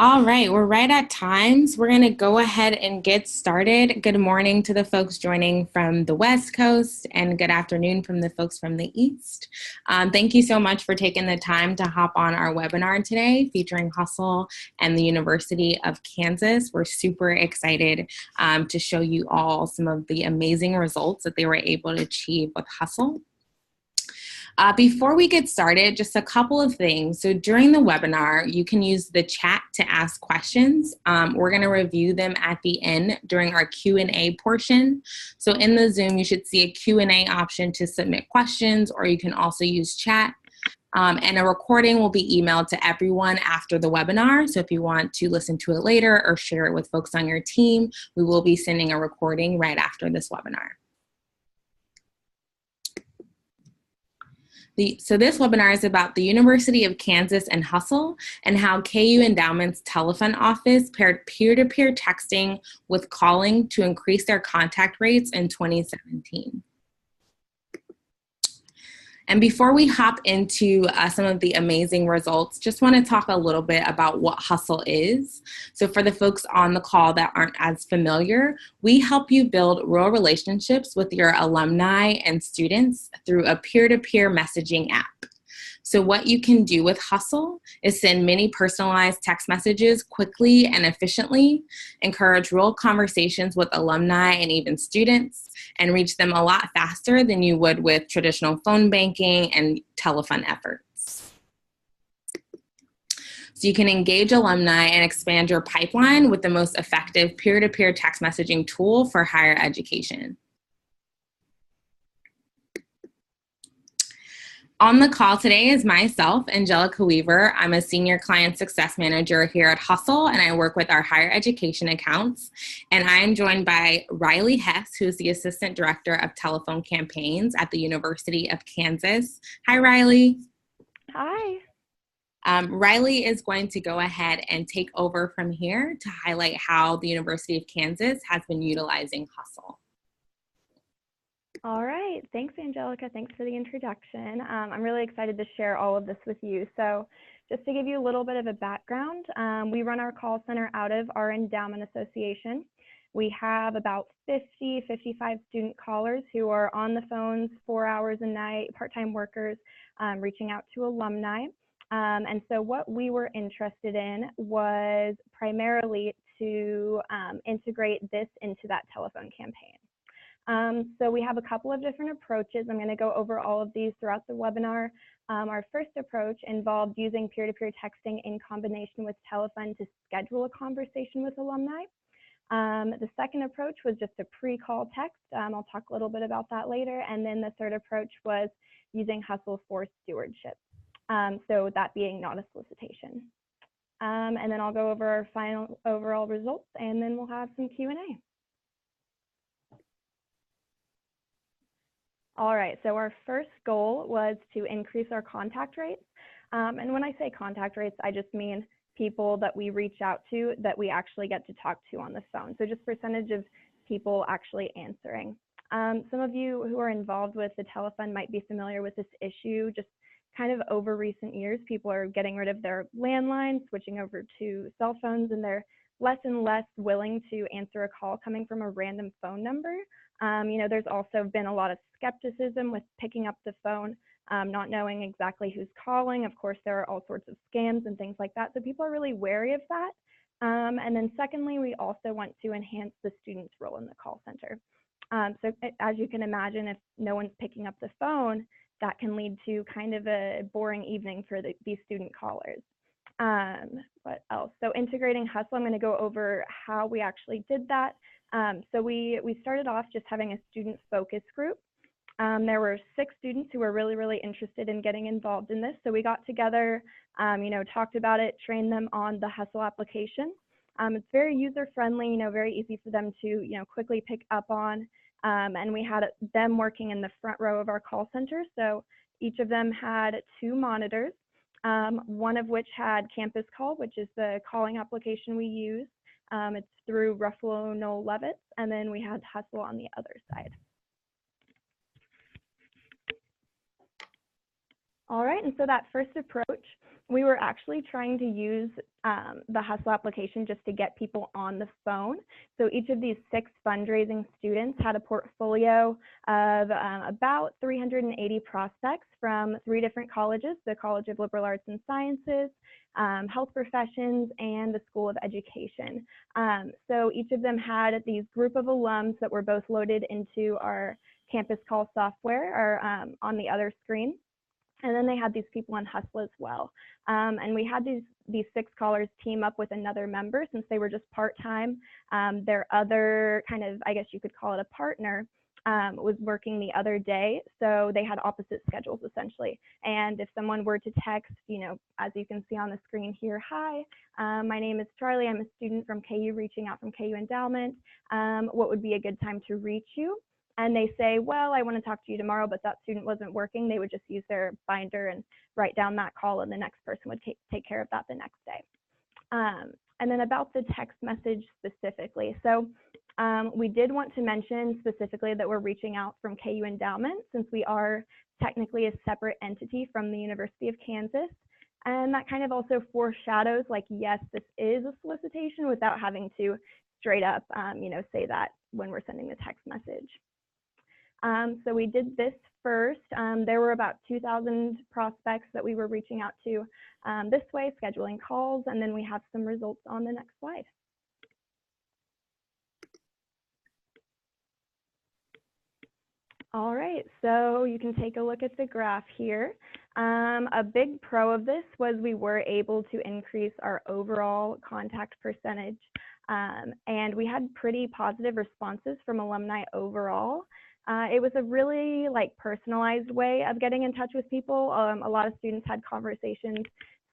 All right, we're right at times. We're going to go ahead and get started. Good morning to the folks joining from the West Coast, and good afternoon from the folks from the East. Thank you so much for taking the time to hop on our webinar today featuring Hustle and the University of Kansas. We're super excited to show you all some of the amazing results that they were able to achieve with Hustle. Before we get started, just a couple of things. So during the webinar, you can use the chat to ask questions. We're going to review them at the end during our Q&A portion. So in the Zoom, you should see a Q&A option to submit questions, or you can also use chat. And a recording will be emailed to everyone after the webinar. So if you want to listen to it later or share it with folks on your team, we will be sending a recording right after this webinar. So this webinar is about the University of Kansas and Hustle, and how KU Endowment's telefund office paired peer-to-peer texting with calling to increase their contact rates in 2017. And before we hop into some of the amazing results, just want to talk a little bit about what Hustle is. So for the folks on the call that aren't as familiar, we help you build real relationships with your alumni and students through a peer-to-peer messaging app. So what you can do with Hustle is send many personalized text messages quickly and efficiently, encourage real conversations with alumni and even students, and reach them a lot faster than you would with traditional phone banking and telefund efforts. So you can engage alumni and expand your pipeline with the most effective peer-to-peer text messaging tool for higher education. On the call today is myself, Angelica Weaver. I'm a senior client success manager here at Hustle, and I work with our higher education accounts. And I am joined by Riley Hess, who is the assistant director of telephone campaigns at the University of Kansas. Hi, Riley. Hi. Riley is going to go ahead and take over from here to highlight how the University of Kansas has been utilizing Hustle. All right. Thanks, Angelica. Thanks for the introduction. I'm really excited to share all of this with you. So just to give you a little bit of a background, we run our call center out of our endowment association. We have about 50, 55 student callers who are on the phones 4 hours a night, part-time workers, reaching out to alumni. And so what we were interested in was primarily to integrate this into that telephone campaign. So we have a couple of different approaches. I'm going to go over all of these throughout the webinar. Our first approach involved using peer-to-peer texting in combination with telefund to schedule a conversation with alumni. The second approach was just a pre-call text. I'll talk a little bit about that later. And then the third approach was using Hustle for Stewardship. So that being not a solicitation. And then I'll go over our final overall results, and then we'll have some Q&A. All right, so our first goal was to increase our contact rates. And when I say contact rates, I just mean people that we reach out to that we actually get to talk to on the phone. So just percentage of people actually answering. Some of you who are involved with the telefund might be familiar with this issue. Just kind of over recent years, people are getting rid of their landlines, switching over to cell phones, and they're less and less willing to answer a call coming from a random phone number. There's also been a lot of skepticism with picking up the phone, not knowing exactly who's calling. Of course, there are all sorts of scams and things like that. So people are really wary of that. And then secondly, we also want to enhance the student's role in the call center. So as you can imagine, if no one's picking up the phone, that can lead to kind of a boring evening for these student callers. What else? So integrating Hustle, I'm going to go over how we actually did that. So we started off just having a student focus group. There were 6 students who were really interested in getting involved in this. So we got together, talked about it, trained them on the Hustle application. It's very user-friendly, very easy for them to, quickly pick up on. And we had them working in the front row of our call center. So each of them had 2 monitors, one of which had Campus Call, which is the calling application we use. It's through Ruffalo Noel Levitt, and then we had Hustle on the other side. All right, and so that first approach, we were actually trying to use the Hustle application just to get people on the phone. So each of these 6 fundraising students had a portfolio of about 380 prospects from 3 different colleges, the College of Liberal Arts and Sciences, Health Professions, and the School of Education. So each of them had these group of alums that were both loaded into our campus call software or on the other screen. And then they had these people on Hustle as well. And we had these 6 callers team up with another member since they were just part-time. Their other kind of, I guess you could call it a partner, was working the other day. So they had opposite schedules essentially. And if someone were to text, as you can see on the screen here, hi, my name is Charlie. I'm a student from KU reaching out from KU Endowment. What would be a good time to reach you? And they say, well, I want to talk to you tomorrow, but that student wasn't working, they would just use their binder and write down that call, and the next person would take care of that the next day. And then about the text message specifically. So we did want to mention specifically that we're reaching out from KU Endowment since we are technically a separate entity from the University of Kansas. And that kind of also foreshadows, like, yes, this is a solicitation without having to straight up, say that when we're sending the text message. So we did this first. There were about 2,000 prospects that we were reaching out to this way, scheduling calls, and then we have some results on the next slide. All right, so you can take a look at the graph here. A big pro of this was we were able to increase our overall contact percentage, and we had pretty positive responses from alumni overall. It was a really personalized way of getting in touch with people. A lot of students had conversations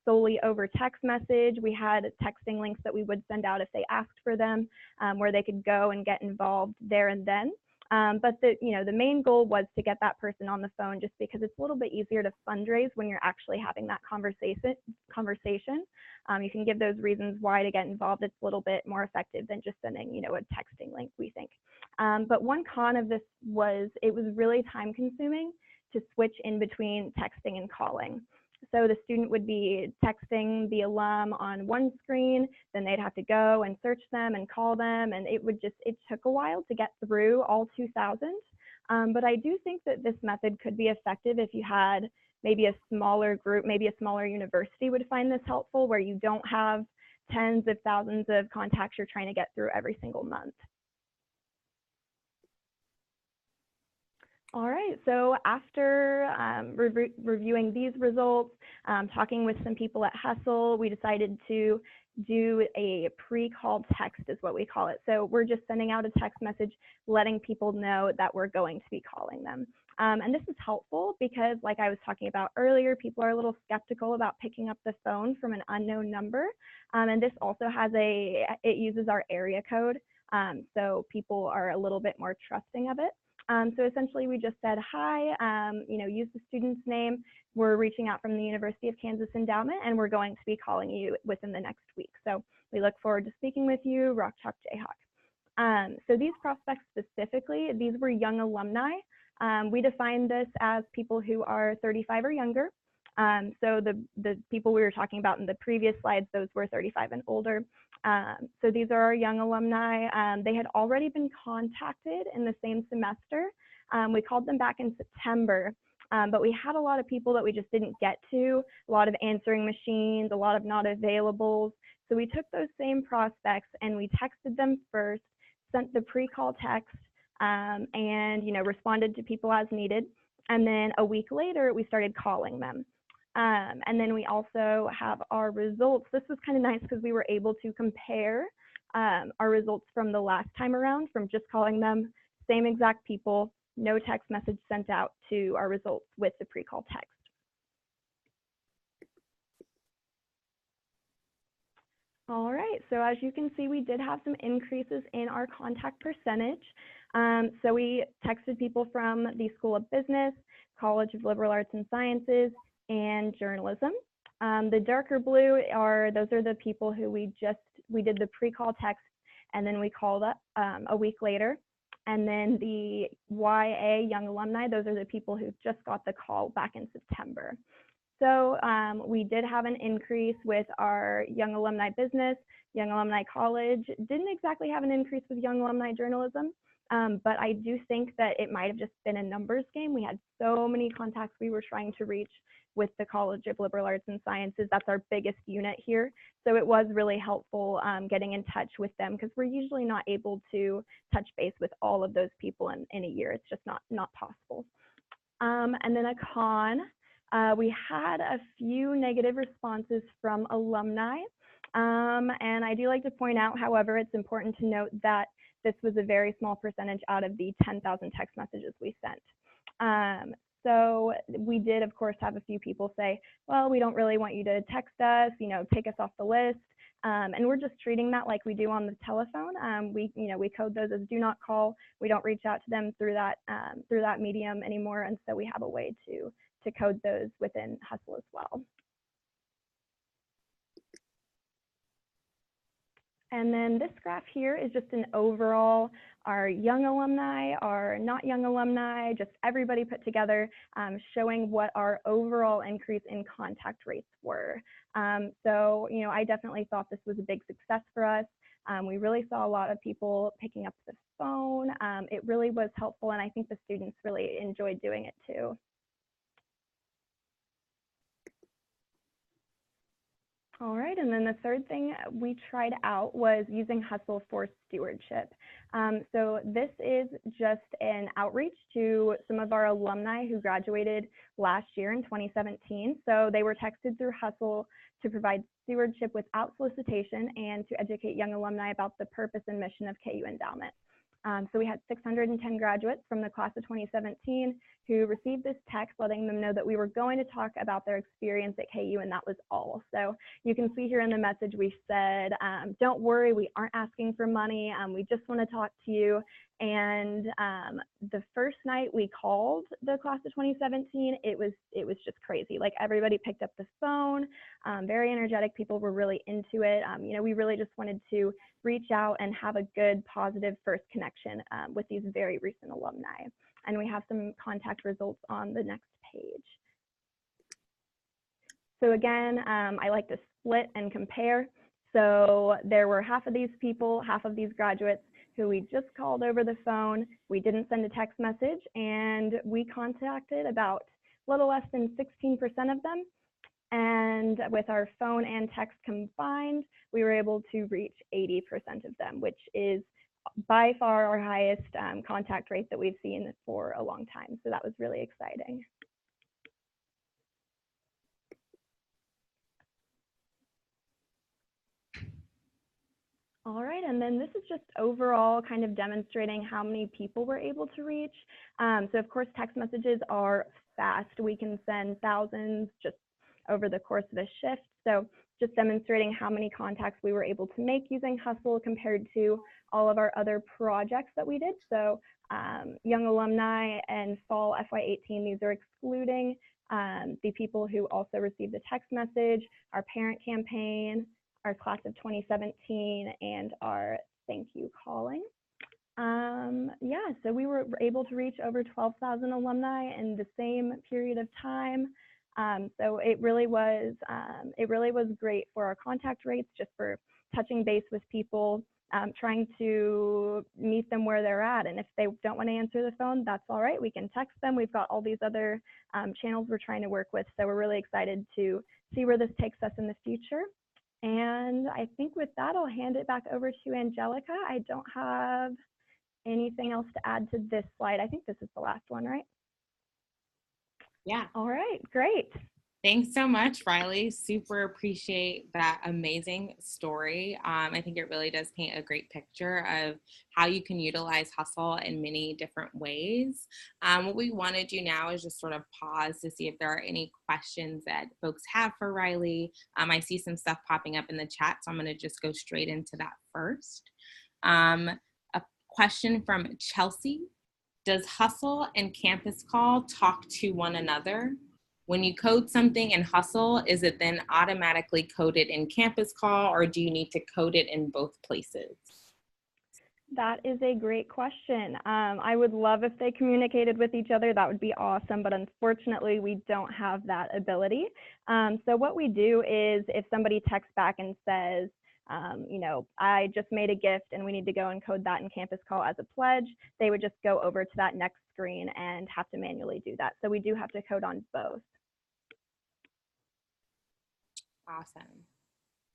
solely over text message. We had texting links that we would send out if they asked for them, where they could go and get involved there and then. But the main goal was to get that person on the phone, just because it's a little bit easier to fundraise when you're actually having that conversation. You can give those reasons why to get involved. It's a little bit more effective than just sending, a texting link, we think. But one con of this was it was really time consuming to switch in between texting and calling. So the student would be texting the alum on one screen, then they'd have to go and search them and call them, and it took a while to get through all 2,000. But I do think that this method could be effective if you had maybe a smaller group, maybe a smaller university would find this helpful, where you don't have tens of thousands of contacts you're trying to get through every single month. All right, so after reviewing these results, talking with some people at Hustle, we decided to do a pre-call text is what we call it. So we're just sending out a text message letting people know that we're going to be calling them. And this is helpful because, like I was talking about earlier, people are a little skeptical about picking up the phone from an unknown number. And this also has it uses our area code. So people are a little bit more trusting of it. So essentially we just said, hi, use the student's name. We're reaching out from the University of Kansas Endowment, and we're going to be calling you within the next week. So we look forward to speaking with you, Rock Chalk Jayhawk. So these prospects specifically, these were young alumni. We define this as people who are 35 or younger. So the people we were talking about in the previous slides, those were 35 and older. So these are our young alumni. They had already been contacted in the same semester. We called them back in September, but we had a lot of people that we just didn't get to, a lot of answering machines, a lot of not availables. So we took those same prospects and we texted them first, sent the pre-call text, and responded to people as needed. And then a week later, we started calling them. And then we also have our results. This was kind of nice because we were able to compare our results from the last time around, from just calling them, same exact people, no text message sent out, to our results with the pre-call text. All right, so as you can see, we did have some increases in our contact percentage. So we texted people from the School of Business, College of Liberal Arts and Sciences, and Journalism. The darker blue those are the people who we did the pre-call text and then we called up a week later. And then the YA, Young Alumni, those are the people who just got the call back in September. So we did have an increase with our Young Alumni Business, Young Alumni College. Didn't exactly have an increase with Young Alumni Journalism, but I do think that it might have just been a numbers game. We had so many contacts we were trying to reach with the College of Liberal Arts and Sciences. That's our biggest unit here. So it was really helpful getting in touch with them, because we're usually not able to touch base with all of those people in a year. It's just not possible. And then a con, we had a few negative responses from alumni. And I do like to point out, however, it's important to note that this was a very small percentage out of the 10,000 text messages we sent. So we did, of course, have a few people say, well, we don't really want you to text us, take us off the list. And we're just treating that like we do on the telephone. We code those as do not call. We don't reach out to them through that medium anymore. And so we have a way to code those within Hustle as well. And then this graph here is just an overall, our young alumni, our not young alumni, just everybody put together, showing what our overall increase in contact rates were. So, I definitely thought this was a big success for us. We really saw a lot of people picking up the phone. It really was helpful, and I think the students really enjoyed doing it too. All right, and then the third thing we tried out was using Hustle for Stewardship. So this is just an outreach to some of our alumni who graduated last year in 2017. So they were texted through Hustle to provide stewardship without solicitation and to educate young alumni about the purpose and mission of KU Endowment. So we had 610 graduates from the class of 2017 who received this text letting them know that we were going to talk about their experience at KU, and that was all. So you can see here in the message we said, don't worry, we aren't asking for money, we just want to talk to you. And the first night we called the class of 2017, it was just crazy. Like, everybody picked up the phone, very energetic, people were really into it. We really just wanted to reach out and have a good, positive first connection with these very recent alumni. And we have some contact results on the next page. So again, I like to split and compare. So there were half of these people, half of these graduates who we just called over the phone. We didn't send a text message, and we contacted about a little less than 16% of them. And with our phone and text combined, we were able to reach 80% of them, which is by far our highest contact rate that we've seen for a long time. So that was really exciting. All right, and then this is just overall kind of demonstrating how many people we're able to reach. So of course, text messages are fast. We can send thousands just over the course of a shift. So just demonstrating how many contacts we were able to make using Hustle compared to all of our other projects that we did. So young alumni and fall FY18, these are excluding the people who also received a text message, our parent campaign, our class of 2017, and our thank you calling. Yeah, so we were able to reach over 12,000 alumni in the same period of time. So it really was great for our contact rates, just for touching base with people, trying to meet them where they're at. And if they don't want to answer the phone, that's all right. We can text them. We've got all these other channels we're trying to work with. So we're really excited to see where this takes us in the future. And I think with that, I'll hand it back over to Angelica. I don't have anything else to add to this slide. I think this is the last one, right? Yeah. All right, great. Thanks so much, Riley. Super appreciate that amazing story. I think it really does paint a great picture of how you can utilize Hustle in many different ways. What we want to do now is just sort of pause to see if there are any questions that folks have for Riley. I see some stuff popping up in the chat, so I'm going to just go straight into that first. A question from Chelsea. Does Hustle and Campus Call talk to one another? When you code something in Hustle, is it then automatically coded in Campus Call, or do you need to code it in both places? That is a great question. I would love if they communicated with each other. That would be awesome, but unfortunately, we don't have that ability. So what we do is if somebody texts back and says, I just made a gift and we need to go and code that in Campus Call as a pledge, they would just go over to that next screen and have to manually do that. So we do have to code on both. Awesome.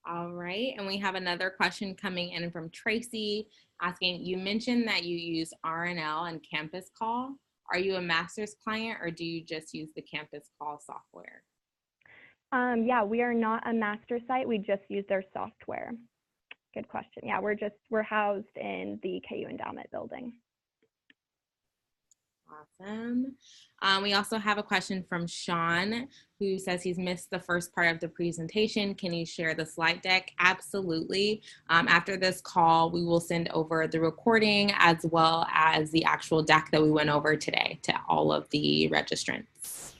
All right, and we have another question coming in from Tracy asking, you mentioned that you use RNL and Campus Call. Are you a master's client or do you just use the Campus Call software? Yeah, we are not a master site. We just use their software. Good question. Yeah, we're housed in the KU Endowment building. Awesome. We also have a question from Sean who says he's missed the first part of the presentation. Can you share the slide deck? Absolutely. After this call, we will send over the recording as well as the actual deck that we went over today to all of the registrants.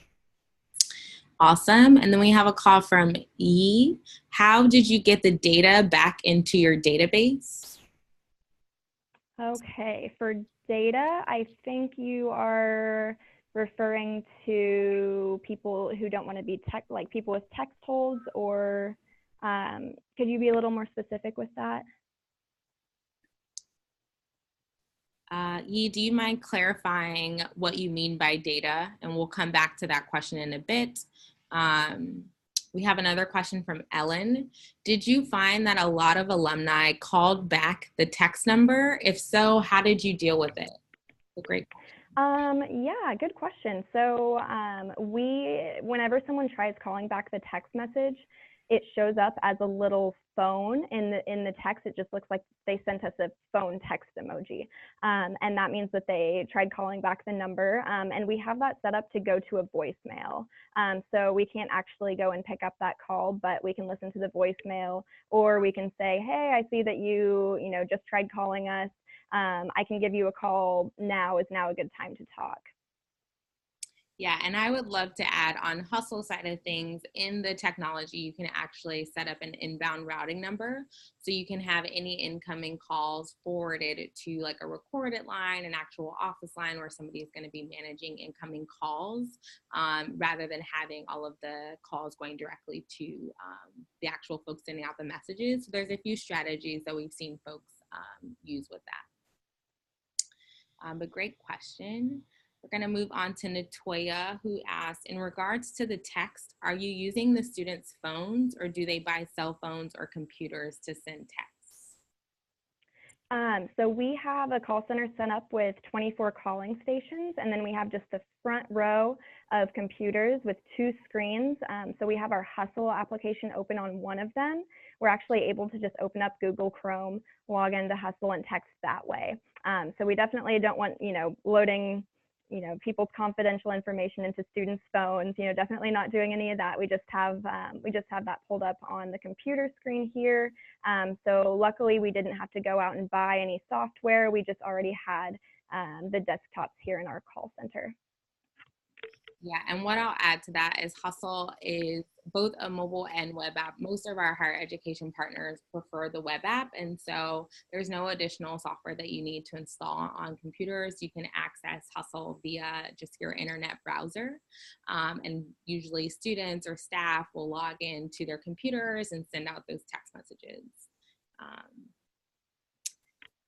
Awesome. And then we have a call from E. How did you get the data back into your database? Okay, for data, I think you are referring to people who don't want to be like people with text holds, or could you be a little more specific with that? Yi, do you mind clarifying what you mean by data? And we'll come back to that question in a bit. We have another question from Ellen. Did you find that a lot of alumni called back the text number? If so, how did you deal with it? A great question. Yeah, good question. So whenever someone tries calling back the text message, it shows up as a little phone in the text. It just looks like they sent us a phone text emoji. And that means that they tried calling back the number. And we have that set up to go to a voicemail. So we can't actually go and pick up that call, but we can listen to the voicemail, or we can say, hey, I see that you just tried calling us. I can give you a call now. Is now a good time to talk? Yeah, and I would love to add on Hustle side of things, in the technology, you can actually set up an inbound routing number. So you can have any incoming calls forwarded to like a recorded line, an actual office line where somebody is going to be managing incoming calls, rather than having all of the calls going directly to the actual folks sending out the messages. So there's a few strategies that we've seen folks use with that. But great question. We're going to move on to Natoya, who asked, in regards to the text, are you using the students' phones or do they buy cell phones or computers to send texts? So we have a call center set up with 24 calling stations, and then we have just the front row of computers with 2 screens. So we have our Hustle application open on one of them. We're actually able to just open up Google Chrome, log into Hustle, and text that way. So we definitely don't want, loading people's confidential information into students' phones, definitely not doing any of that. We just have that pulled up on the computer screen here. So luckily we didn't have to go out and buy any software. We just already had the desktops here in our call center. Yeah, and what I'll add to that is Hustle is both a mobile and web app. Most of our higher education partners prefer the web app, and so there's no additional software that you need to install on computers. You can access Hustle via just your internet browser, and usually students or staff will log into their computers and send out those text messages.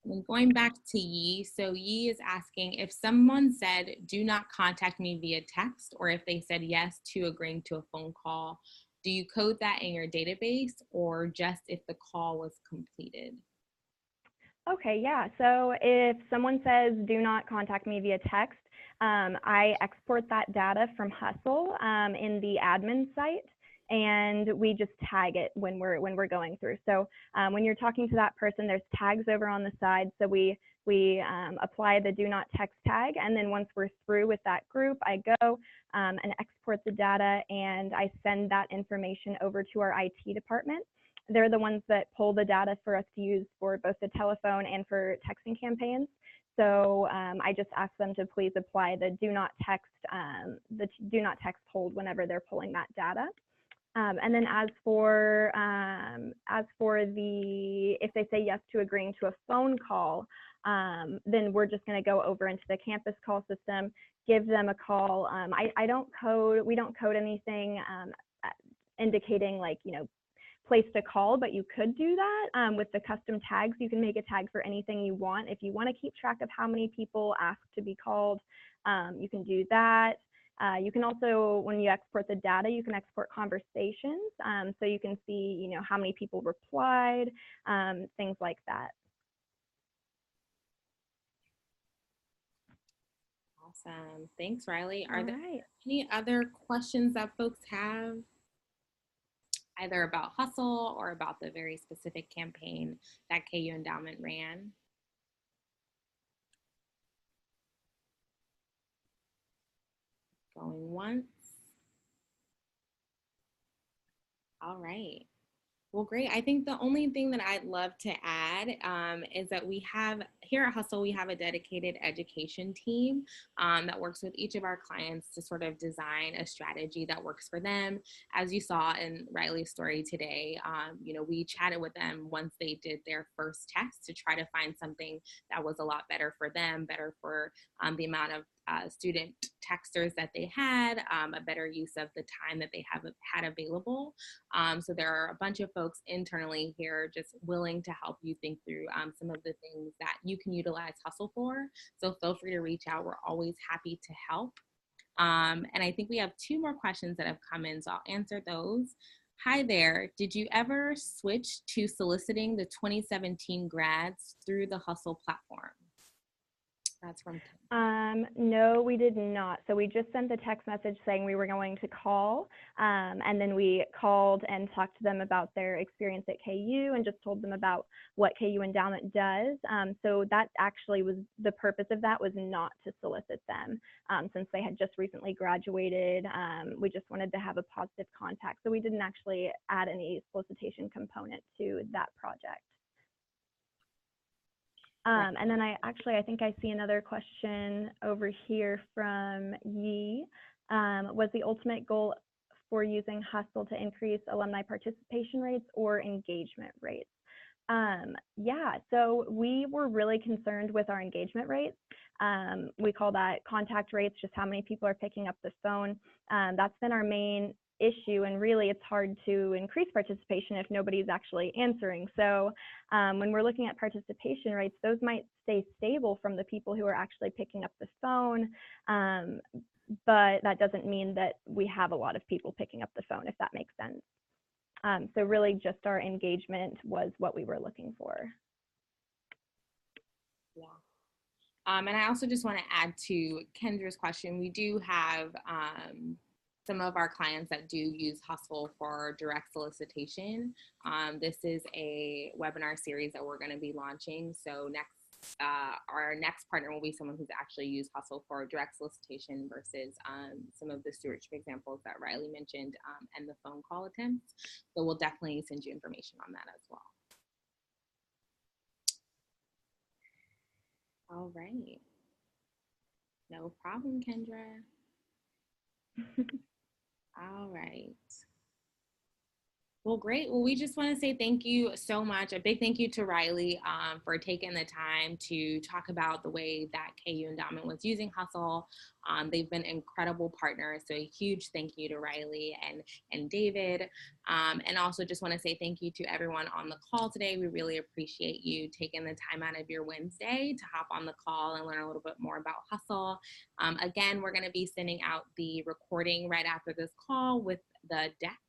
And then going back to Yi, so Yi is asking, if someone said, do not contact me via text, or if they said yes to agreeing to a phone call, do you code that in your database or just if the call was completed? Okay, yeah. So if someone says, do not contact me via text, I export that data from Hustle in the admin site, and we just tag it when we're going through. So when you're talking to that person, there's tags over on the side. So we apply the do not text tag, and then once we're through with that group, I go and export the data, and I send that information over to our IT department. They're the ones that pull the data for us to use for both the telephone and for texting campaigns. So I just ask them to please apply the do not text hold whenever they're pulling that data. And then as for if they say yes to agreeing to a phone call, then we're just going to go over into the campus call system, give them a call. I don't code, we don't code anything indicating like, you know, place to call, but you could do that with the custom tags. You can make a tag for anything you want. If you want to keep track of how many people ask to be called, you can do that. You can also, when you export the data, you can export conversations, so you can see, you know, how many people replied, things like that. Awesome. Thanks, Riley. Are All there right. any other questions that folks have, either about Hustle or about the very specific campaign that KU Endowment ran? Going once. All right. Well, great. I think the only thing that I'd love to add is that we have, here at Hustle, we have a dedicated education team that works with each of our clients to sort of design a strategy that works for them. As you saw in Riley's story today, you know, we chatted with them once they did their first test to try to find something that was a lot better for them, better for the amount of student texters that they had, a better use of the time that they have had available. So there are a bunch of folks internally here just willing to help you think through some of the things that you can utilize Hustle for. So feel free to reach out. We're always happy to help. And I think we have 2 more questions that have come in, so I'll answer those. Hi there. Did you ever switch to soliciting the 2017 grads through the Hustle platform? That's from Kim. No, we did not. So we just sent the text message saying we were going to call, and then we called and talked to them about their experience at KU and just told them about what KU Endowment does. So that actually was the purpose of that, was not to solicit them, since they had just recently graduated. We just wanted to have a positive contact. So we didn't actually add any solicitation component to that project. And then I think I see another question over here from Yi. Was the ultimate goal for using Hustle to increase alumni participation rates or engagement rates? Yeah, so we were really concerned with our engagement rates. We call that contact rates, just how many people are picking up the phone. That's been our main issue, and really it's hard to increase participation if nobody's actually answering. So when we're looking at participation rates, those might stay stable from the people who are actually picking up the phone, but that doesn't mean that we have a lot of people picking up the phone, if that makes sense. So really just our engagement was what we were looking for. Yeah. And I also just want to add to Kendra's question, we do have some of our clients that do use Hustle for direct solicitation. This is a webinar series that we're going to be launching. So our next partner will be someone who's actually used Hustle for direct solicitation versus some of the stewardship examples that Riley mentioned and the phone call attempts. So we'll definitely send you information on that as well. All right. No problem, Kendra. All right. Well, great. Well, we just want to say thank you so much. A big thank you to Riley for taking the time to talk about the way that KU Endowment was using Hustle. They've been incredible partners. So a huge thank you to Riley and David. And also just want to say thank you to everyone on the call today. We really appreciate you taking the time out of your Wednesday to hop on the call and learn a little bit more about Hustle. Again, we're going to be sending out the recording right after this call with the deck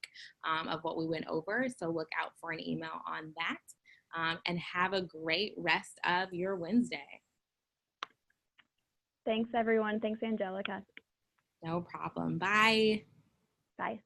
of what we went over. So look out for an email on that, and have a great rest of your Wednesday. Thanks, everyone. Thanks, Angelica. No problem. Bye. Bye.